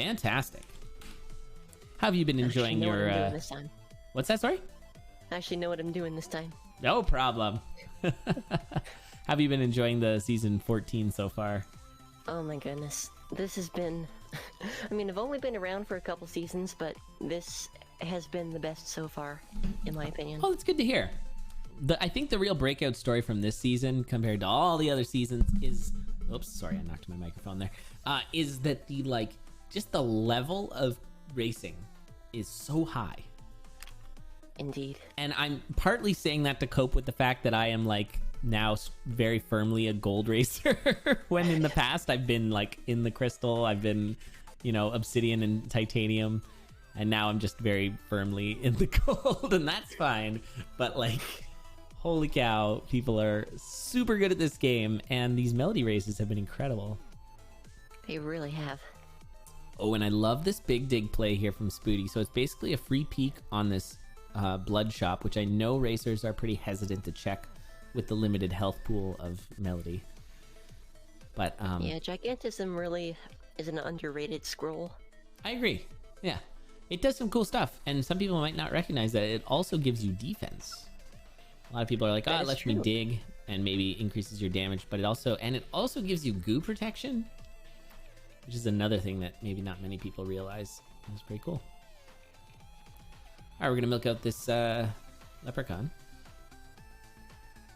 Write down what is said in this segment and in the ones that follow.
Fantastic. How have you been enjoying your... What I'm doing this time. What's that, sorry? I actually know what I'm doing this time. No problem. Have you been enjoying the season 14 so far? Oh my goodness. This has been... I mean, I've only been around for a couple seasons, but this has been the best so far, in my opinion. Oh, that's good to hear. I think the real breakout story from this season, compared to all the other seasons, is... Oops, sorry, I knocked my microphone there. Is that the, like, just the level of racing is so high. Indeed. And I'm partly saying that to cope with the fact that I am, like, now very firmly a gold racer, when in the past I've been, like, in the crystal, I've been, you know, obsidian and titanium, and now I'm just very firmly in the gold, and that's fine. But, like, holy cow, people are super good at this game, and these melody races have been incredible. They really have. Oh, and I love this big dig play here from Spooty. So it's basically a free peek on this blood shop, which I know racers are pretty hesitant to check with the limited health pool of Melody. But yeah, Gigantism really is an underrated scroll. I agree. Yeah, it does some cool stuff, and some people might not recognize that it also gives you defense. A lot of people are like, oh, it lets me dig and maybe increases your damage, but it also gives you goo protection, which is another thing that maybe not many people realize. That's pretty cool. All right, we're gonna milk out this leprechaun.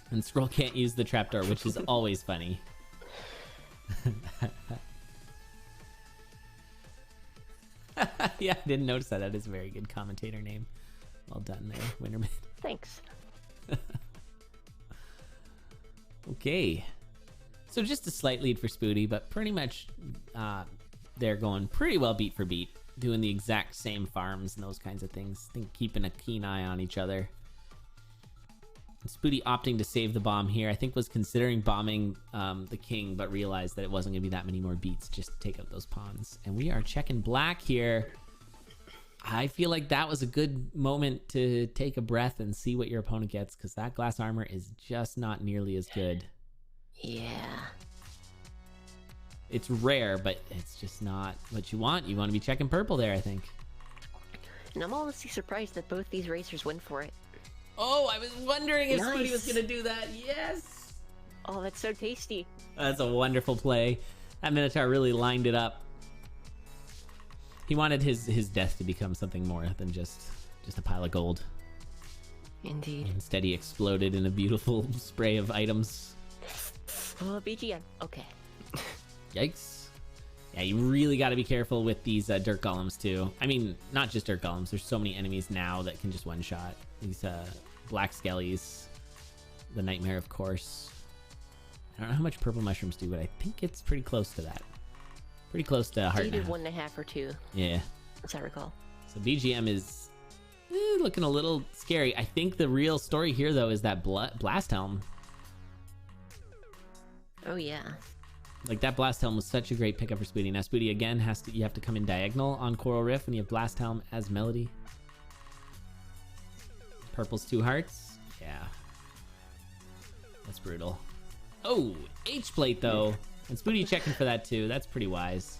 And Scroll can't use the trapdoor, which is always funny. Yeah, I didn't notice that. That is a very good commentator name. Well done there, Winterman. Thanks. Okay. So just a slight lead for Spooty, but pretty much they're going pretty well beat for beat, doing the exact same farms and those kinds of things. I think keeping a keen eye on each other. And Spooty opting to save the bomb here. I think was considering bombing the king, but realized that it wasn't going to be that many more beats just to take out those pawns. And we are checking black here. I feel like that was a good moment to take a breath and see what your opponent gets, because that glass armor is just not nearly as good. Yeah. It's rare, but it's just not what you want. You want to be checking purple there, I think. And I'm honestly surprised that both these racers went for it. Oh, I was wondering if somebody was going to do that. Yes! Oh, that's so tasty. That's a wonderful play. That Minotaur really lined it up. He wanted his death to become something more than just a pile of gold. Indeed. Instead, he exploded in a beautiful spray of items. Oh, BGM. Okay. Yikes. Yeah, you really got to be careful with these dirt golems, too. I mean, not just dirt golems. There's so many enemies now that can just one-shot. These black skellies. The nightmare, of course. I don't know how much purple mushrooms do, but I think it's pretty close to that. Pretty close to heart. Either 1.5 or 2. Yeah. As I recall. So BGM is looking a little scary. I think the real story here, though, is that blast helm. Oh, yeah. Like, that blast helm was such a great pickup for Spooty. Now Spooty again you have to come in diagonal on Coral Rift when you have blast helm as Melody. Purple's 2 hearts. Yeah. That's brutal. Oh, H-plate though. And Spooty checking for that too. That's pretty wise.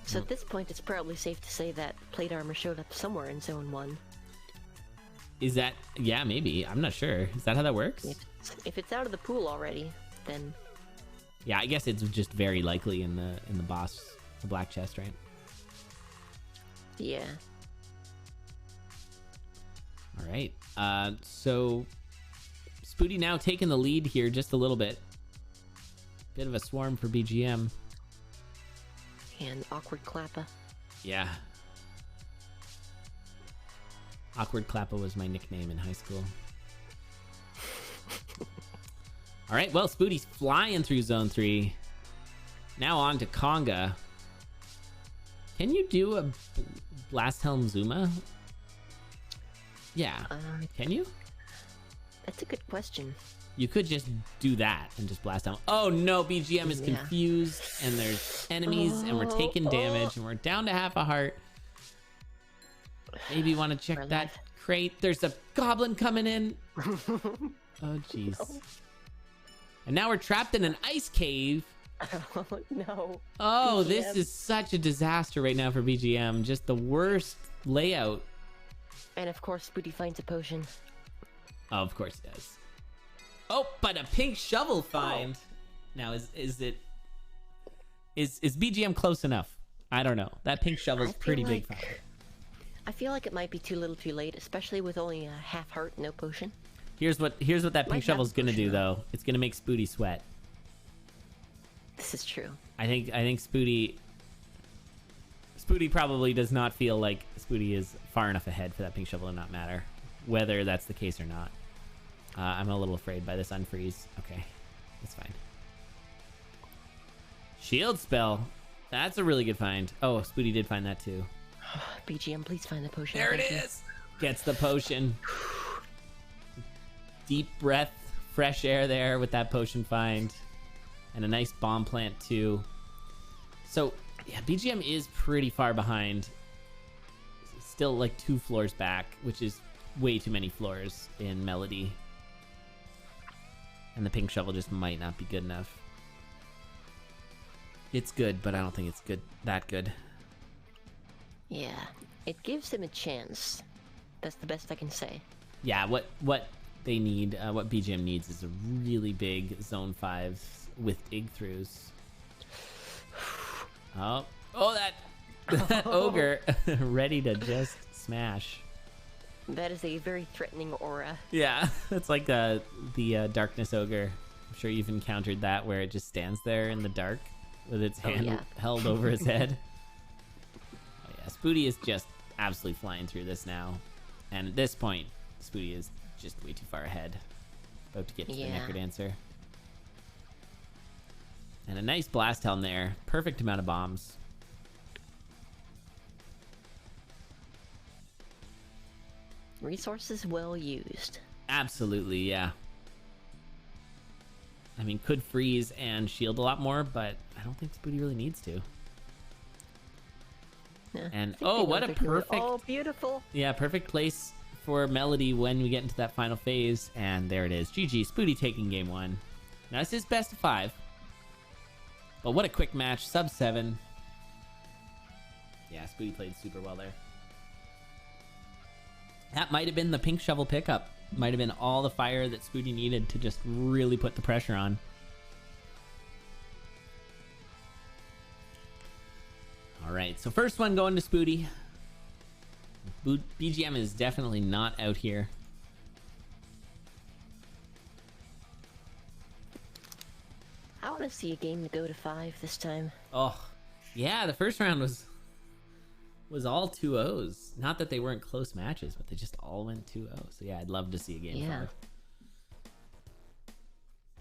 So at this point, it's probably safe to say that plate armor showed up somewhere in Zone 1. Is that... Yeah, maybe. I'm not sure. Is that how that works? If it's out of the pool already, then... Yeah, I guess it's just very likely in the boss, the black chest, right? Yeah. All right. So Spooty now taking the lead here just a little bit. Bit of a swarm for BGM. And Awkward Clappa. Yeah. Awkward Clappa was my nickname in high school. All right, well, Spooty's flying through Zone 3. Now on to Conga. Can you do a Blast Helm Zuma? Yeah. Can you? That's a good question. You could just do that and just blast down. Oh no, BGM is confused, and there's enemies, and we're taking damage, and we're down to half a heart. Maybe you want to check that crate. There's a goblin coming in. Oh jeez. And now we're trapped in an ice cave Oh, no. Oh, this BGM. is such a disaster right now for BGM. Just the worst layout. And of course, Spooty finds a potion. Oh, of course it does. Oh, but a pink shovel find. Now, is BGM close enough? I don't know. That pink shovel's pretty big find. I feel like it might be too little too late, especially with only a half heart, no potion. Here's what that pink Might shovel's have a gonna do potion, though. It's gonna make Spooty sweat. This is true. I think Spooty probably does not feel like Spooty is far enough ahead for that pink shovel to not matter, whether that's the case or not. I'm a little afraid by this unfreeze. Okay, that's fine. Shield spell. That's a really good find. Oh, Spooty did find that too. BGM, please find the potion. There it Thank you. is. Gets the potion. Deep breath, fresh air there with that potion find. And a nice bomb plant too. So, yeah, BGM is pretty far behind. Still like 2 floors back, which is way too many floors in Melody. And the pink shovel just might not be good enough. It's good, but I don't think it's that good. Yeah, it gives them a chance. That's the best I can say. Yeah, what they need, what BGM needs is a really big zone 5 with dig throughs. Oh, that ogre ready to just smash. That is a very threatening aura. Yeah, it's like the darkness ogre. I'm sure you've encountered that where it just stands there in the dark with its hand held over his head. Oh yeah, Spooty is just absolutely flying through this now. And at this point, Spooty is just way too far ahead. About to get to the Necrodancer. And a nice blast helm there. Perfect amount of bombs. Resources well used. Absolutely, yeah. I mean, could freeze and shield a lot more, but I don't think Spooty really needs to. Yeah, And oh, what a perfect... Oh, beautiful. Yeah, perfect place for Melody when we get into that final phase. And there it is. GG, Spooty taking game 1. Now, this is best of 5. But what a quick match. Sub 7. Yeah, Spooty played super well there. That might have been the pink shovel pickup. Might have been all the fire that Spooty needed to just really put the pressure on. All right, so first one going to Spooty. BGM is definitely not out here. I want to see a game go to 5 this time. Oh, yeah, the first round was all 2-0s. Not that they weren't close matches, but they just all went 2-0. So yeah, I'd love to see a game 5.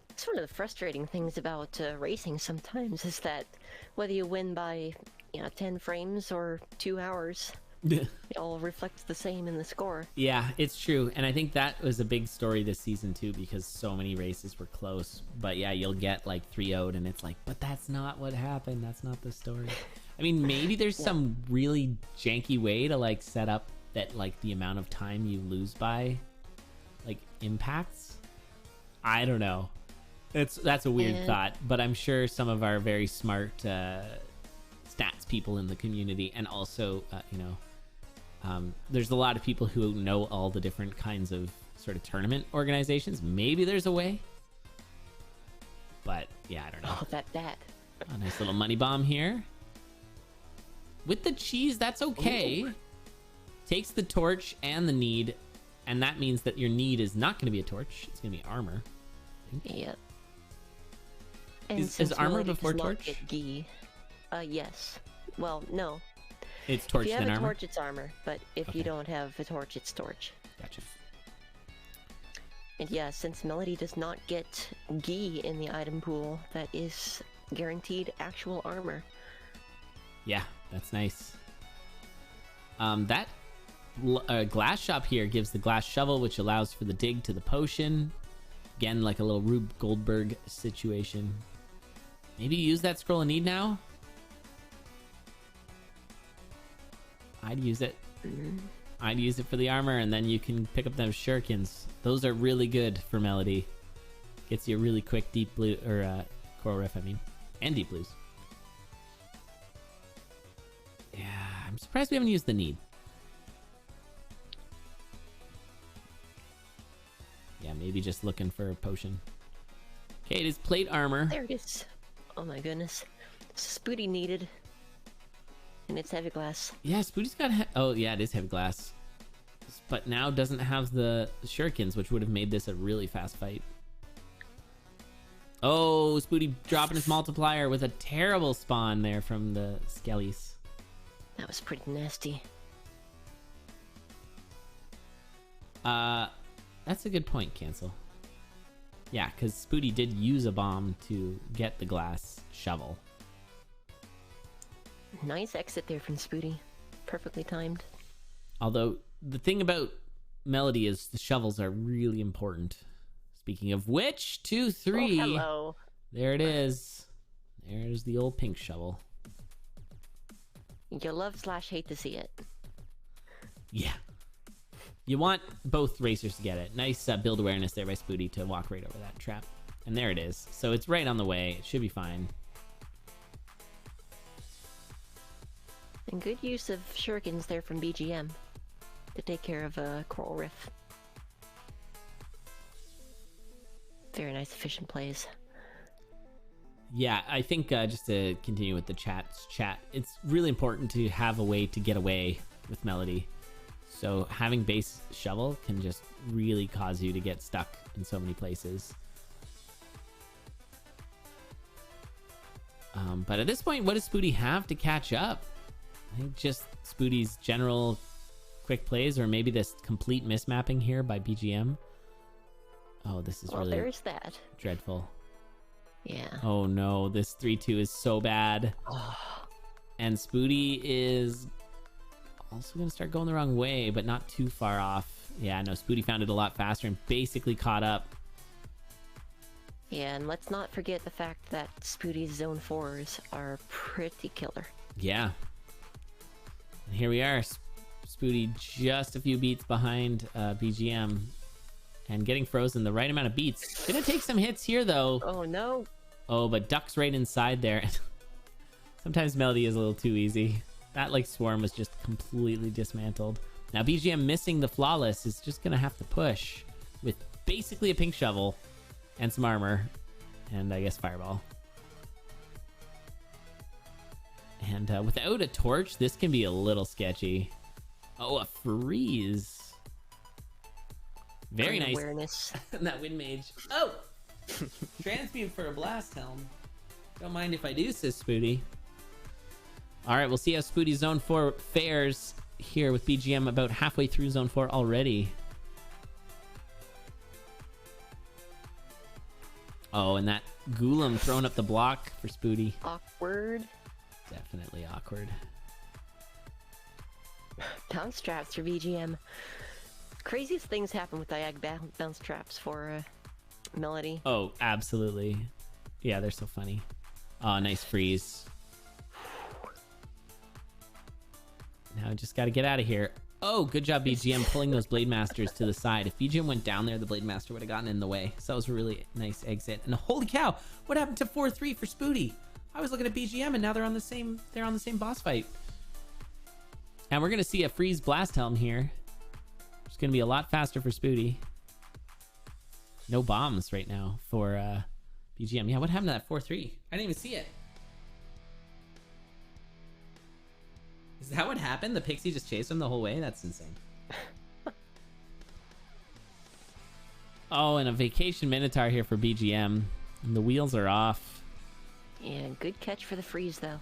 It's one of the frustrating things about racing sometimes is that whether you win by 10 frames or 2 hours, it all reflects the same in the score. Yeah, it's true. And I think that was a big story this season too, because so many races were close. But yeah, you'll get like 3-0'd and it's like, but that's not what happened. That's not the story. I mean, maybe there's some really janky way to like set up that like the amount of time you lose by like impacts. I don't know. That's a weird thought, but I'm sure some of our very smart stats people in the community, and also there's a lot of people who know all the different kinds of sort of tournament organizations. Maybe there's a way, but yeah, I don't know. Oh, that. A nice little money bomb here. With the cheese, that's okay. Ooh. Takes the torch and the need, and that means that your need is not going to be a torch. It's going to be armor. Yep. And is armor before torch? Yes. Well, no. It's torch then armor? If you have a torch, it's armor. But if you don't have a torch, it's torch. Gotcha. And yeah, since Melody does not get gi in the item pool, that is guaranteed actual armor. Yeah, that's nice. That glass shop here gives the glass shovel, which allows for the dig to the potion. Again, like a little Rube Goldberg situation. Maybe use that scroll of need now? I'd use it. I'd use it for the armor, and then you can pick up those shurikens. Those are really good for Melody. Gets you a really quick deep blue, or coral riff, I mean. And deep blues. Yeah, I'm surprised we haven't used the need. Yeah, maybe just looking for a potion. Okay, it is plate armor. There it is. Oh my goodness. Spooty needed. And it's heavy glass. Yeah, Spooty's got... oh, yeah, it is heavy glass. But now doesn't have the shurikens, which would have made this a really fast fight. Oh, Spooty dropping his multiplier with a terrible spawn there from the skellies. That was pretty nasty. That's a good point, Cancel. Yeah, because Spooty did use a bomb to get the glass shovel. Nice exit there from Spooty. Perfectly timed. Although, the thing about Melody is the shovels are really important. Speaking of which, 2, 3. Oh, hello. There it is. There's the old pink shovel. You love / hate to see it. Yeah. You want both racers to get it. Nice build awareness there by Spooty to walk right over that trap. And there it is. So it's right on the way. It should be fine. And good use of shurikens there from BGM to take care of Coral Riff. Very nice, efficient plays. Yeah, I think just to continue with the chat, it's really important to have a way to get away with Melody. So having base shovel can just really cause you to get stuck in so many places. But at this point, what does Spooty have to catch up? I think just Spooty's general quick plays, or maybe this complete mismapping here by BGM. Oh, this is really there's that. Dreadful. Yeah. Oh no, this 3-2 is so bad. And Spooty is also going to start going the wrong way, but not too far off. Yeah, no, Spooty found it a lot faster and basically caught up. Yeah, and let's not forget the fact that Spooty's Zone 4s are pretty killer. Yeah. And here we are. Spooty just a few beats behind BGM. And getting frozen the right amount of beats. Gonna take some hits here, though. Oh, no. Oh, but ducks right inside there. Sometimes Melody is a little too easy. That, like, swarm was just completely dismantled. Now, BGM missing the flawless is just gonna have to push with basically a pink shovel and some armor. And, I guess, fireball. And without a torch, this can be a little sketchy. Oh, a freeze. Very nice. Awareness. That wind mage. Oh! Transmute for a blast helm. Don't mind if I do, says Spooty. Alright, we'll see how Spooty Zone 4 fares here with BGM about halfway through Zone 4 already. Oh, and that Golem throwing up the block for Spooty. Awkward. Definitely awkward. Bounce traps for BGM. Craziest things happen with diag bounce traps for Melody. Oh, absolutely. Yeah, they're so funny. Oh, nice freeze. Now just got to get out of here. Oh, good job, BGM, pulling those Blade Masters to the side. If BGM went down there, the Blade Master would have gotten in the way. So that was a really nice exit. And holy cow, what happened to 4-3 for Spooty? I was looking at BGM, and now they're on the same boss fight. And we're gonna see a freeze blast helm here. It's gonna be a lot faster for Spooty. No bombs right now for BGM. Yeah, what happened to that 4-3? I didn't even see it. Is that what happened? The pixie just chased him the whole way? That's insane. Oh, and a vacation Minotaur here for BGM. And the wheels are off. Yeah, good catch for the freeze, though.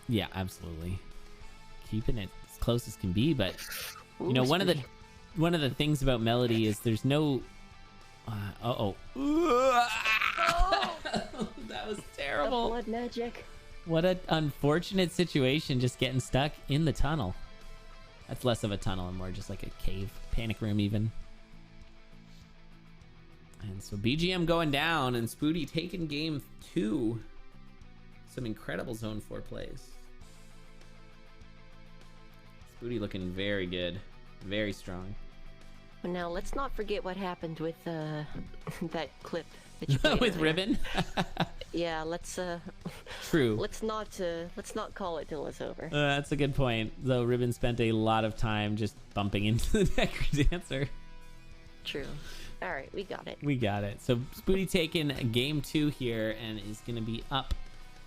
Yeah, absolutely. Keeping it as close as can be, but Ooh, you know, one of the things about Melody is there's no oh. That was terrible. The blood magic. What an unfortunate situation, just getting stuck in the tunnel. That's less of a tunnel and more just like a cave, panic room even. And so BGM going down and Spooty taking game 2. Some incredible Zone 4 plays. Spooty looking very good, very strong. Now, let's not forget what happened with that clip that you played With earlier. Ribbon. Yeah, let's True. let's not call it till it's over. That's a good point. Though Ribbon spent a lot of time just bumping into the Necro Dancer. True. All right, we got it. We got it. So Spooty taking game 2 here and is going to be up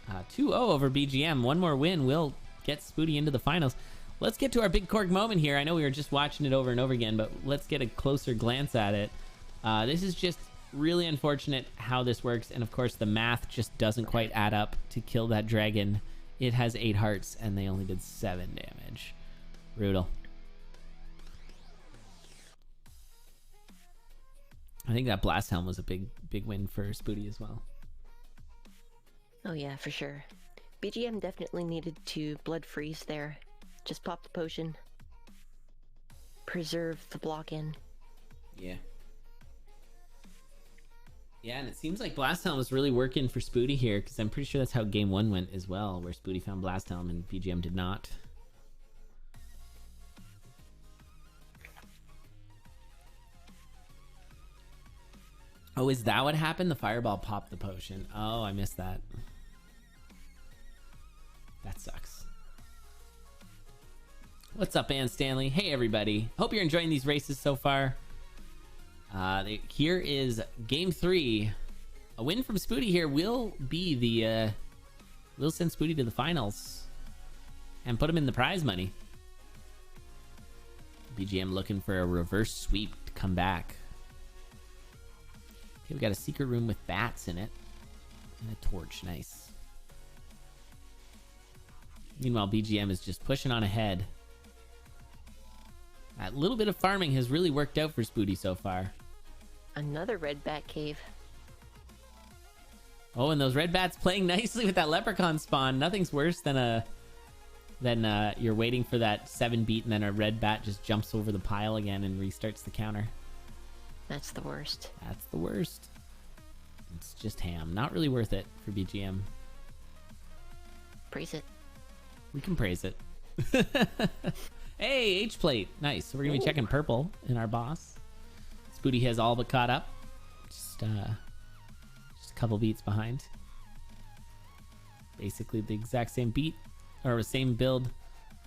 2-0 over BGM. One more win will get Spooty into the finals. Let's get to our big Korg moment here. I know we were just watching it over and over again, but let's get a closer glance at it. This is just really unfortunate how this works, and of course the math just doesn't quite add up to kill that dragon. It has 8 hearts and they only did 7 damage. Brutal. I think that blast helm was a big win for Spooty as well. Oh yeah, for sure. BGM definitely needed to blood freeze there. Just pop the potion. Preserve the block in. Yeah. Yeah, and it seems like Blast Helm was really working for Spooty here, because I'm pretty sure that's how game 1 went as well, where Spooty found Blast Helm and BGM did not. Oh, is that what happened? The fireball popped the potion. Oh, I missed that. That sucks. What's up, Ann Stanley? Hey, everybody. Hope you're enjoying these races so far. Here is game 3. A win from Spooty here will be the will send Spooty to the finals and put him in the prize money. BGM looking for a reverse sweep to come back. Okay, we got a secret room with bats in it and a torch. Nice. Meanwhile, BGM is just pushing on ahead. That little bit of farming has really worked out for Spooty so far. Another red bat cave. Oh, and those red bats playing nicely with that leprechaun spawn. Nothing's worse than you're waiting for that 7 beat and then a red bat just jumps over the pile again and restarts the counter. That's the worst. That's the worst. It's just ham. Not really worth it for BGM. Praise it. We can praise it. Hey, H-plate. Nice. So we're going to be checking purple in our boss. Spooty has all but caught up. Just a couple beats behind. Basically the exact same beat. Or the same build.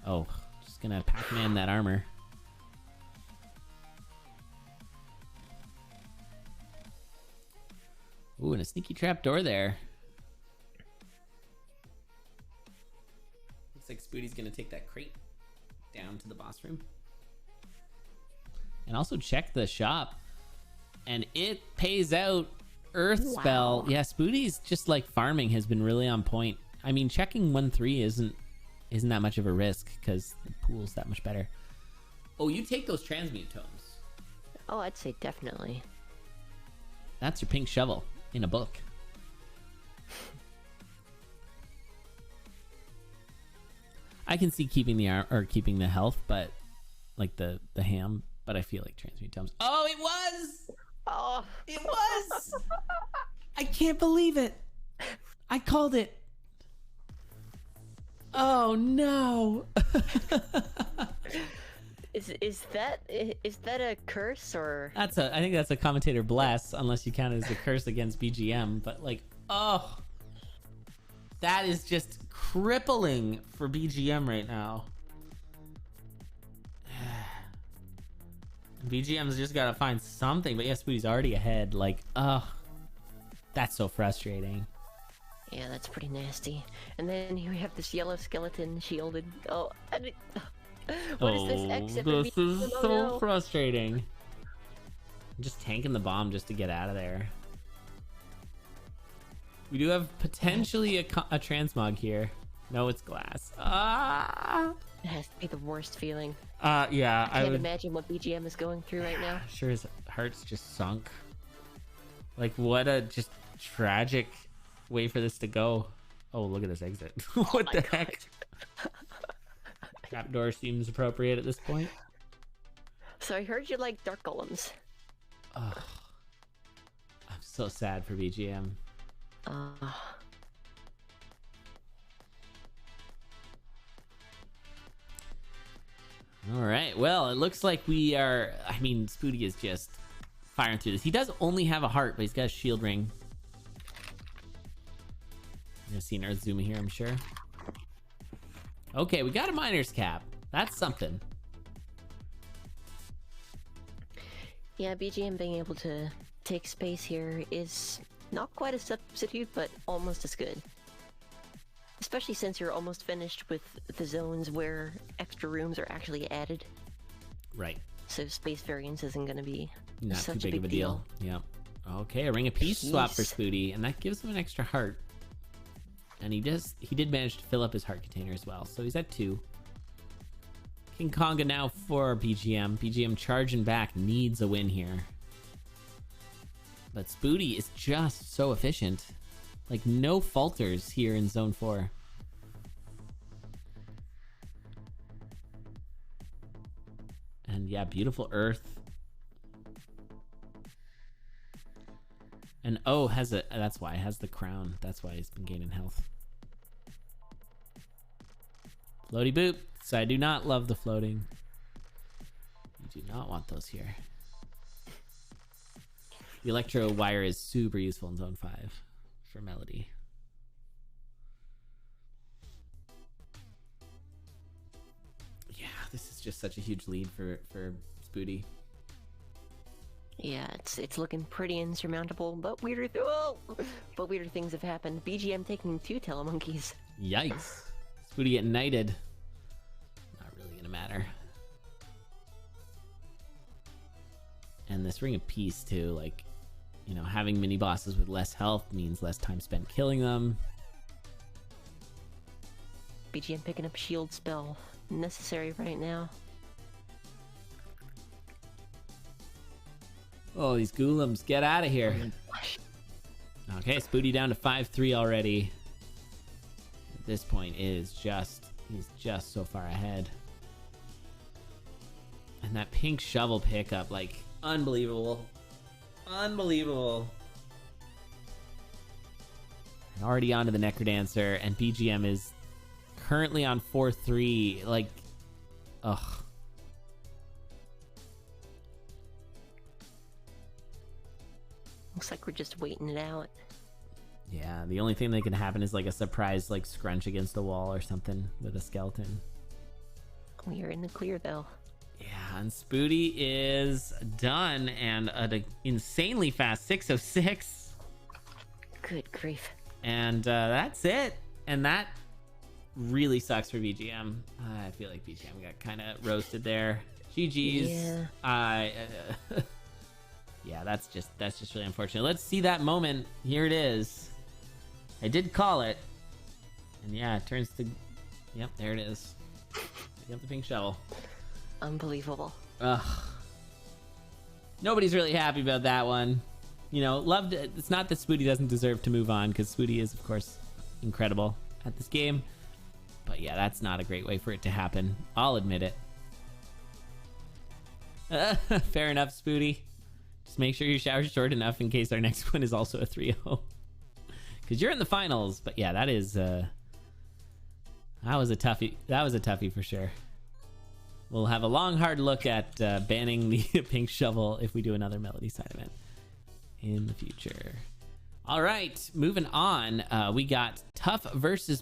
Oh, just going to Pac-Man that armor. Ooh, and a sneaky trap door there. Looks like Spooty's going to take that crate down to the boss room. And also check the shop. And it pays out. Earth spell. Yeah, Spooty's just like farming has been really on point. I mean, checking 1-3 isn't that much of a risk because the pool's that much better. Oh, you take those transmute tomes. Oh, I'd say definitely. That's your pink shovel in a book. I can see keeping the health, but like the ham, but I feel like transmute tomes. Oh, it was! Oh, it was! I can't believe it. I called it. Oh no. Is that a curse or? I think that's a commentator bless, unless you count it as a curse against BGM. But like, oh, that is just crippling for BGM right now. BGM's just gotta find something, but yeah, Spooty's already ahead. Like, oh, that's so frustrating. Yeah, that's pretty nasty. And then here we have this yellow skeleton shielded. Oh, what is this exit? This is so frustrating. I'm just tanking the bomb just to get out of there. We do have potentially a transmog here. No, it's glass. Ah! It has to be the worst feeling. Yeah. I can't imagine what BGM is going through right now. Sure, his heart's just sunk. Like, what a just tragic way for this to go. Oh, look at this exit. What the heck? Trapdoor seems appropriate at this point. So I heard you like dark golems. Oh, I'm so sad for BGM. All right, well, it looks like I mean, Spooty is just firing through this. He does only have a heart, but he's got a shield ring. have seen Earthzuma here, I'm sure. Okay, we got a miner's cap. That's something. Yeah, BGM being able to take space here is not quite a substitute, but almost as good. Especially since you're almost finished with the zones where extra rooms are actually added. Right. So space variance isn't going to be Not such too big a of a big deal. Yep. Okay, a ring of peace swap for Peace. Spooty, and that gives him an extra heart. And he did manage to fill up his heart container as well, so he's at 2. King Konga now for BGM. BGM charging back, needs a win here. But Spooty is just so efficient. Like, no falters here in Zone 4. And yeah, beautiful Earth. And oh, that's why it has the crown. That's why he's been gaining health. Floaty boop. So I do not love the floating. You do not want those here. The electro wire is super useful in Zone 5 for Melody. Yeah, this is just such a huge lead for Spooty. Yeah, it's looking pretty insurmountable, but weirder things have happened. BGM taking 2 telemonkeys. Yikes. Spooty getting knighted. Not really gonna matter. And this ring of peace too, like, you know, having mini bosses with less health means less time spent killing them. BGM picking up shield spell. Necessary right now. Oh, these golems, get out of here. Okay, Spooty down to 5-3 already. At this point, he's just so far ahead. And that pink shovel pickup, like, unbelievable. Unbelievable. And already onto the Necrodancer, and BGM is currently on 4-3. Like, ugh. Looks like we're just waiting it out. Yeah, the only thing that can happen is like a surprise, like, scrunch against the wall or something with a skeleton. We are in the clear though. Yeah, and Spooty is done, and an insanely fast 606. Good grief. And that's it. And that really sucks for BGM. I feel like BGM got kind of roasted there. GG's. Yeah. Yeah, that's just really unfortunate. Let's see that moment. Here it is. I did call it. And yeah, it turns to... Yep, there it is. Pick up the pink shovel. Unbelievable. Ugh. Nobody's really happy about that one. You know, loved it. It's not that Spooty doesn't deserve to move on, because Spooty is, of course, incredible at this game. But yeah, that's not a great way for it to happen. I'll admit it. Fair enough, Spooty. Just make sure your shower's short enough in case our next one is also a 3-0. Because you're in the finals. But yeah, that was a toughie. That was a toughie for sure. We'll have a long, hard look at banning the pink shovel if we do another Melody side event in the future. All right, moving on. We got Tough versus